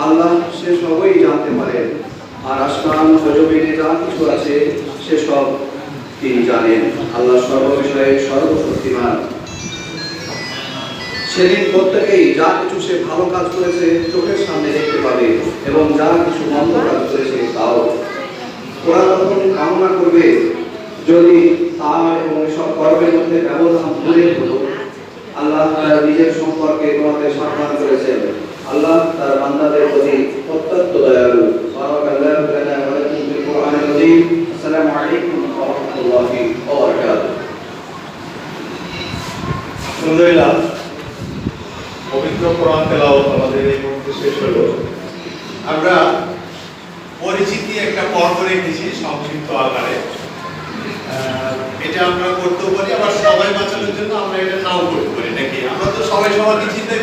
আল্লাহ সে সবই জানতে পারেন, আর আসমান ও জমিনে যা কিছু আছে সেসব তিনি জানেন। আল্লাহ সর্ববিষয়ে সর্বশক্তিমান। সেদিন প্রত্যেকেই যা কিছু সে ভালো কাজ করেছে চোখের সামনে দেখতে পাবে, এবং যা কিছু মন্দ কাজ করেছে তাও। ওরা তখন কামনা করবে যদি তার এবং সব কর্মের মধ্যে ব্যবধান দূরে হতো। আল্লাহ তার নিজের সম্পর্কে তোমাদের সাবধান করেছেন। আল্লাহ তার বান্দাদের প্রতি অত্যন্ত দয়ালু। বারাকাল্লাহু লানা ওয়া লাকুম ফিল কুরআনিল আযীম। আসসালামু আলাইকুম ওয়া রাহমাতুল্লাহি ওয়া বারাকাতুহু। আলহামদুলিল্লাহ, পবিত্র কোরআন তেলাওয়াত আমাদের এই মুহূর্তে শেষ হলো। আমরা পরিচিতি একটা পর্ব রেখেছি সংক্ষিপ্ত আকারে। এটা আমরা করতেও পারি, আবার সবাই বাঁচানোর জন্য আমরা এটা নাও করতে পারি নাকি? আমরা তো সবাই সবার চিন্তাই